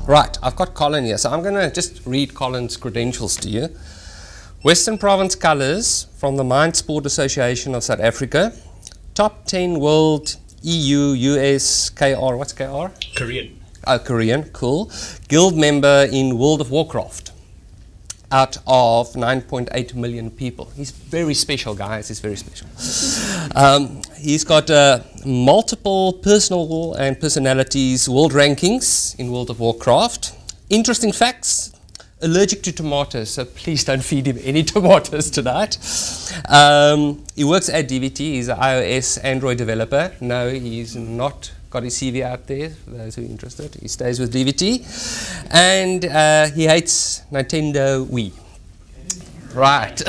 Right, I've got Collin here, so I'm going to just read Collin's credentials to you. Western Province Colours from the Mind Sport Association of South Africa. Top 10 World EU, US, KR, what's KR? Korean. Oh, Korean, cool. Guild member in World of Warcraft out of 9.8 million people. He's very special, guys, he's very special. He's got multiple personal and personalities, world rankings in World of Warcraft. Interesting facts. Allergic to tomatoes, so please don't feed him any tomatoes tonight. He works at DVT, he's an iOS Android developer. No, he's not got his CV out there, for those who are interested. He stays with DVT. And he hates Nintendo Wii. Right.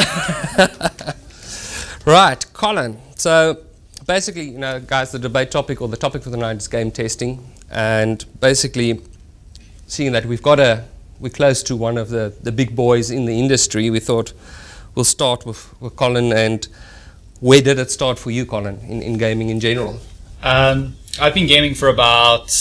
Right, Collin. So basically, you know, guys, the debate topic or the topic for the night is game testing. And basically, seeing that we're close to one of the big boys in the industry, we thought we'll start with Collin. And where did it start for you, Collin, in gaming in general? I've been gaming for about,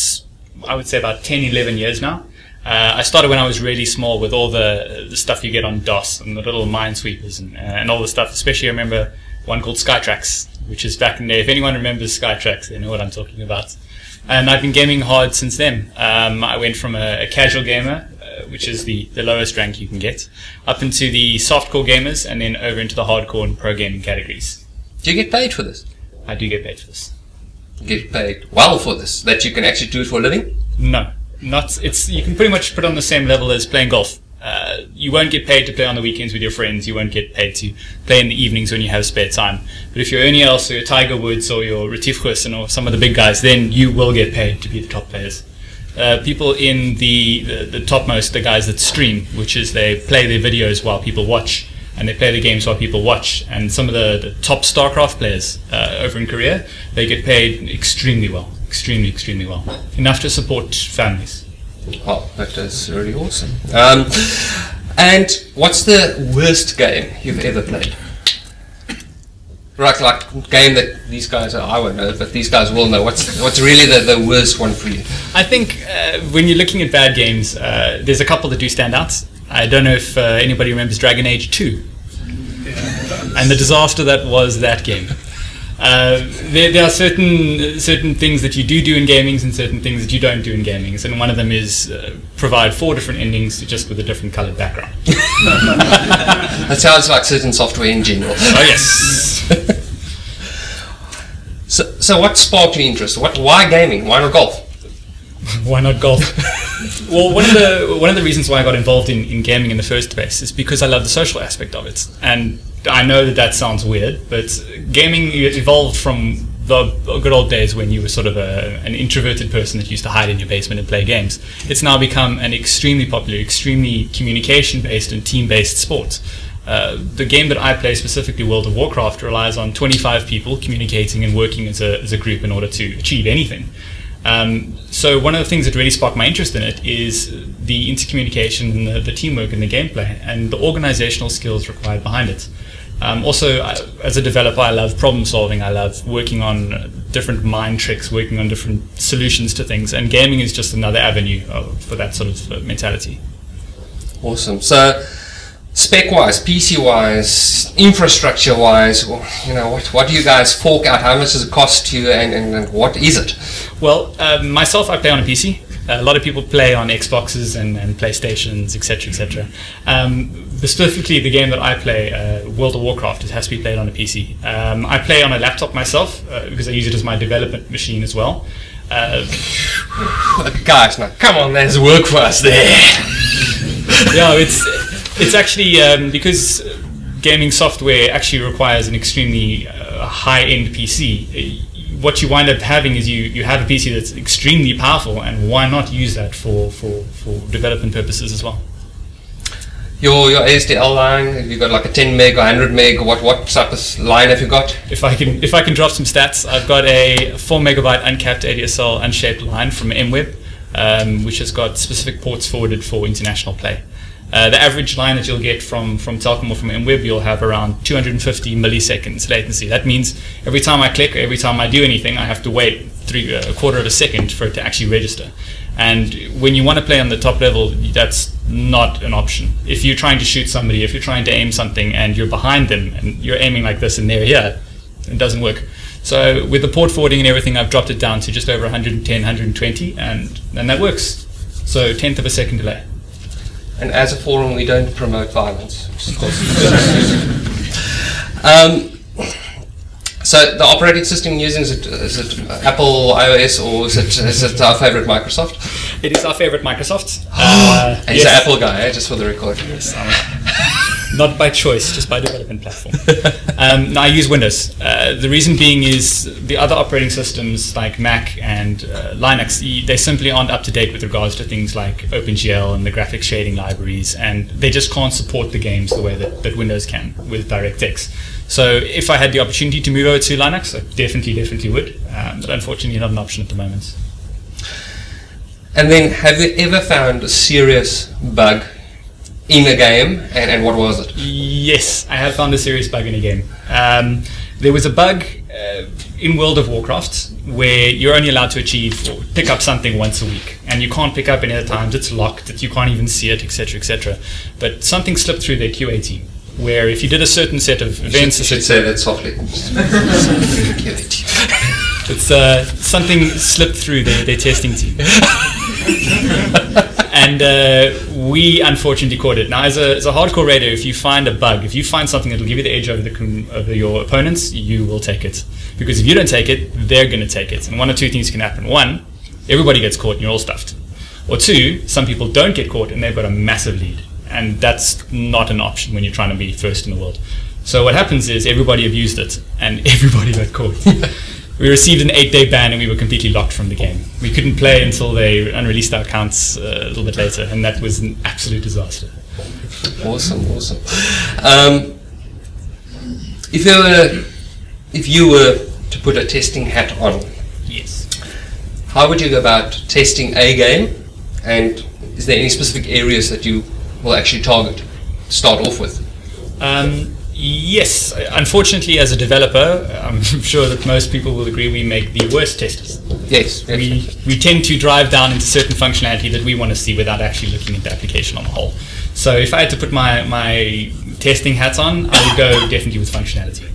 I would say about 10, 11 years now. I started when I was really small with all the stuff you get on DOS and the little minesweepers and all the stuff. Especially I remember one called Skytrax, which is back in the day. If anyone remembers Skytrax, they know what I'm talking about. And I've been gaming hard since then. I went from a casual gamer, which is the lowest rank you can get, up into the softcore gamers and then over into the hardcore and pro gaming categories. Do you get paid for this? I do get paid for this. Get paid well for this, that you can actually do it for a living? No, not. You can pretty much put it on the same level as playing golf. You won't get paid to play on the weekends with your friends. You won't get paid to play in the evenings when you have spare time. But if you're Ernie Els or your Tiger Woods or your Retief Goosen or some of the big guys, then you will get paid to be the top players. People in the topmost, the guys that stream, which is they play their videos while people watch, and they play the games while people watch. And some of the top StarCraft players over in Korea, they get paid extremely well, extremely well, enough to support families. Oh, that is really awesome. And what's the worst game you've ever played? Right, like game that these guys I won't know, but these guys will know. What's really the worst one for you? I think when you're looking at bad games, there's a couple that do stand out. I don't know if anybody remembers Dragon Age 2 and the disaster that was that game. There are certain things that you do in gamings and certain things that you don't do in gamings, and one of them is provide 4 different endings just with a different coloured background. That sounds like certain software in general. Oh yes. So what sparked your interest? Why gaming? Why not golf? Why not golf? Well, one of the reasons why I got involved in gaming in the first place is because I love the social aspect of it. And I know that sounds weird, but gaming evolved from the good old days when you were sort of an introverted person that used to hide in your basement and play games. It's now become an extremely popular, extremely communication-based and team-based sport. The game that I play, specifically World of Warcraft, relies on 25 people communicating and working as a group in order to achieve anything. So one of the things that really sparked my interest in it is the intercommunication and the teamwork and the gameplay and the organizational skills required behind it. Also, as a developer, I love problem solving. I love working on different mind tricks, working on different solutions to things, and gaming is just another avenue for that sort of mentality. Awesome. So, spec-wise, PC-wise, infrastructure-wise, you know, what do you guys fork out? How much does it cost you, and what is it? Well, myself, I play on a PC. A lot of people play on Xboxes and PlayStations, etc., etc. Specifically, the game that I play, World of Warcraft, it has to be played on a PC. I play on a laptop myself because I use it as my development machine as well. Guys, now come on, there's work for us there. Yeah, it's actually because gaming software actually requires an extremely high-end PC. What you wind up having is you have a PC that's extremely powerful, and why not use that for development purposes as well? Your ASDL line, have you got like a 10 meg or 100 meg? What type of line have you got? If I can drop some stats, I've got a 4 megabyte uncapped ADSL unshaped line from MWeb, which has got specific ports forwarded for international play. The average line that you'll get from Telkom or from MWeb, you'll have around 250 milliseconds latency. That means every time I click, every time I do anything, I have to wait a quarter of a second for it to actually register. And when you want to play on the top level, that's not an option. If you're trying to shoot somebody, if you're trying to aim something and you're behind them and you're aiming like this and they're here, it doesn't work. So with the port forwarding and everything, I've dropped it down to just over 110, 120, and that works. So 1/10 of a second delay. And as a forum, we don't promote violence. So the operating system you're using, is it Apple, iOS, or is it our favorite Microsoft? It is our favorite Microsoft. He's an Apple guy, just for the record. Yes, not by choice, just by development platform. No, I use Windows. The reason being is the other operating systems like Mac and Linux, they simply aren't up to date with regards to things like OpenGL and the graphics shading libraries, and they just can't support the games the way that Windows can with DirectX. So if I had the opportunity to move over to Linux, I definitely would, but unfortunately not an option at the moment. And then, have you ever found a serious bug in a game, and what was it? Yes, I have found a serious bug in a game. There was a bug in World of Warcraft where you're only allowed to achieve or pick up something once a week, and you can't pick up any other times, it's locked, you can't even see it, etc., etc. But something slipped through their QA team, where if you did a certain set of events... You should say that softly. It's something slipped through their testing team. And we unfortunately caught it. Now, as a hardcore raider, if you find a bug, if you find something that will give you the edge over your opponents, you will take it. Because if you don't take it, they're going to take it. And one or two things can happen. One, everybody gets caught and you're all stuffed. Or two, some people don't get caught and they've got a massive lead. And that's not an option when you're trying to be first in the world. So what happens is everybody abused it and everybody got caught. We received an 8-day ban and we were completely locked from the game. We couldn't play until they unreleased our accounts a little bit later, and that was an absolute disaster. Awesome. If you were to put a testing hat on, yes, how would you go about testing a game, and is there any specific areas that you will actually target to start off with? Yes, unfortunately, as a developer, I'm sure that most people will agree we make the worst testers. Yes. We tend to drive down into certain functionality that we want to see without actually looking at the application on the whole. So if I had to put my testing hats on, I would go definitely with functionality.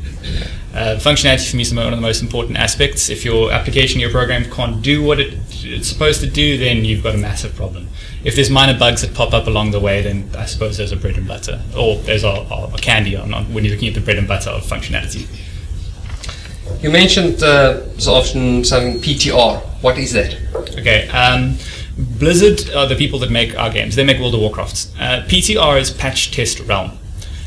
Functionality for me is one of the most important aspects. If your application, your program can't do what it's supposed to do, then you've got a massive problem. If there's minor bugs that pop up along the way, then I suppose there's a bread and butter, or there's a candy on when you're looking at the bread and butter of functionality. You mentioned so often something PTR. What is that? Okay, Blizzard are the people that make our games. They make World of Warcraft. PTR is Patch Test Realm.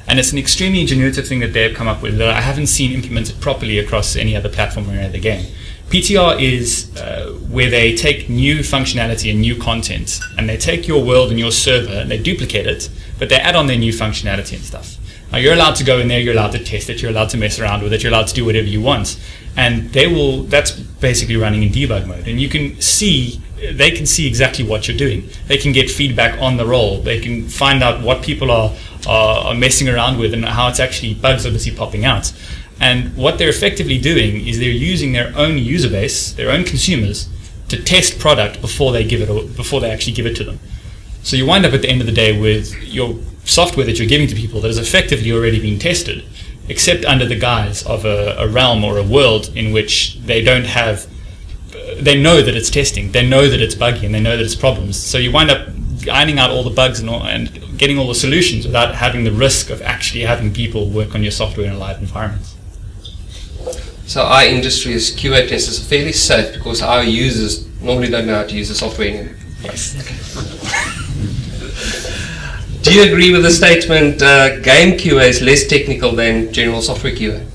And it's an extremely ingenuitive thing that they've come up with that I haven't seen implemented properly across any other platform or any other game. PTR is where they take new functionality and new content, and they take your world and your server and they duplicate it, but they add on their new functionality and stuff. Now you're allowed to go in there, you're allowed to test it, you're allowed to mess around with it, you're allowed to do whatever you want. And that's basically running in debug mode. And you can see, they can see exactly what you're doing. They can get feedback on the roll. They can find out what people are messing around with and how it's actually bugs are busy popping out. And what they're effectively doing is they're using their own user base, their own consumers, to test product before they actually give it to them. So you wind up at the end of the day with your software that you're giving to people that is effectively already being tested, except under the guise of a realm or a world in which they don't have, they know that it's testing, they know that it's buggy, and they know that it's problems. So you wind up ironing out all the bugs and getting all the solutions without having the risk of actually having people work on your software in a live environment. So our industry as QA testers are fairly safe because our users normally don't know how to use the software anymore. Yes. Do you agree with the statement game QA is less technical than general software QA?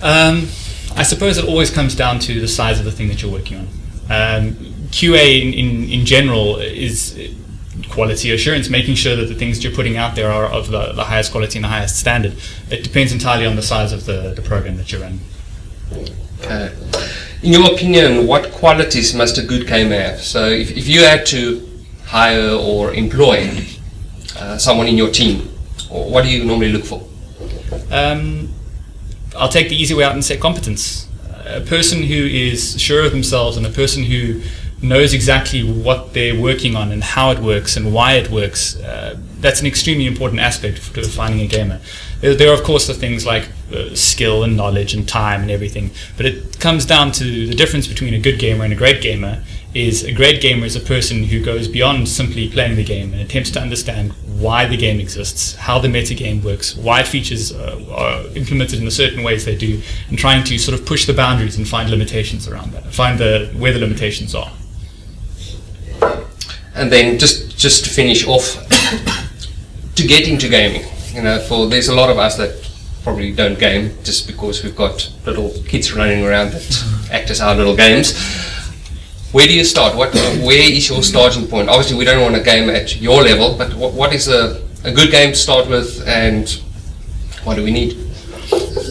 I suppose it always comes down to the size of the thing that you're working on. QA in general is quality assurance, making sure that the things that you're putting out there are of the highest quality and the highest standard. It depends entirely on the size of the program that you're running. Okay. In your opinion, what qualities must a good QA have? So if you had to hire or employ someone in your team, what do you normally look for? I'll take the easy way out and say competence. A person who is sure of themselves and a person who knows exactly what they're working on and how it works and why it works, that's an extremely important aspect to finding a gamer. There are, of course, the things like skill and knowledge and time and everything, but it comes down to the difference between a good gamer and a great gamer. Is a great gamer is a person who goes beyond simply playing the game and attempts to understand why the game exists, how the meta game works, why features are implemented in the certain ways they do, and trying to sort of push the boundaries and find limitations around that, find where the limitations are. And then just to finish off, to get into gaming, there's a lot of us that probably don't game just because we've got little kids running around that act as our little games. Where do you start? Where is your starting point? Obviously, we don't want to game at your level, but what is a good game to start with, and what do we need?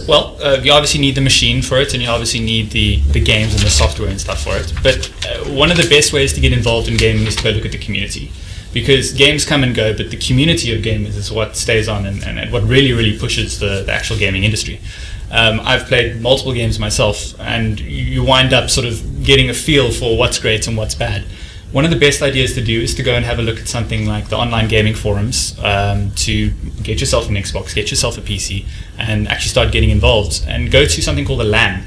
Well, you obviously need the machine for it, and you obviously need the games and the software and stuff for it. But one of the best ways to get involved in gaming is to go look at the community. Because games come and go, but the community of gamers is what stays on and what really pushes the actual gaming industry. I've played multiple games myself, and you wind up sort of getting a feel for what's great and what's bad. One of the best ideas to do is to go and have a look at something like the online gaming forums, to get yourself an Xbox, get yourself a PC, and actually start getting involved. And go to something called a LAN.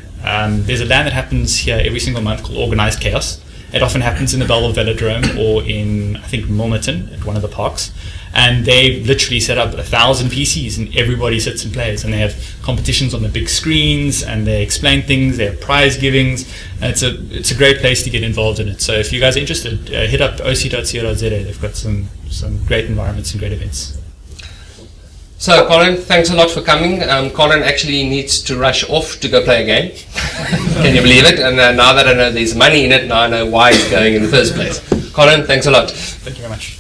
There's a LAN that happens here every single month called Organized Chaos. It often happens in the Belleville Velodrome or in, I think, Milnerton at one of the parks. And they literally set up 1,000 PCs and everybody sits and plays. And they have competitions on the big screens and they explain things, they have prize givings. And it's a great place to get involved in it. So if you guys are interested, hit up oc.co.za. They've got some great environments and great events. So, Collin, thanks a lot for coming. Collin actually needs to rush off to go play a game. Can you believe it? And now that I know there's money in it, now I know why he's going in the first place. Collin, thanks a lot. Thank you very much.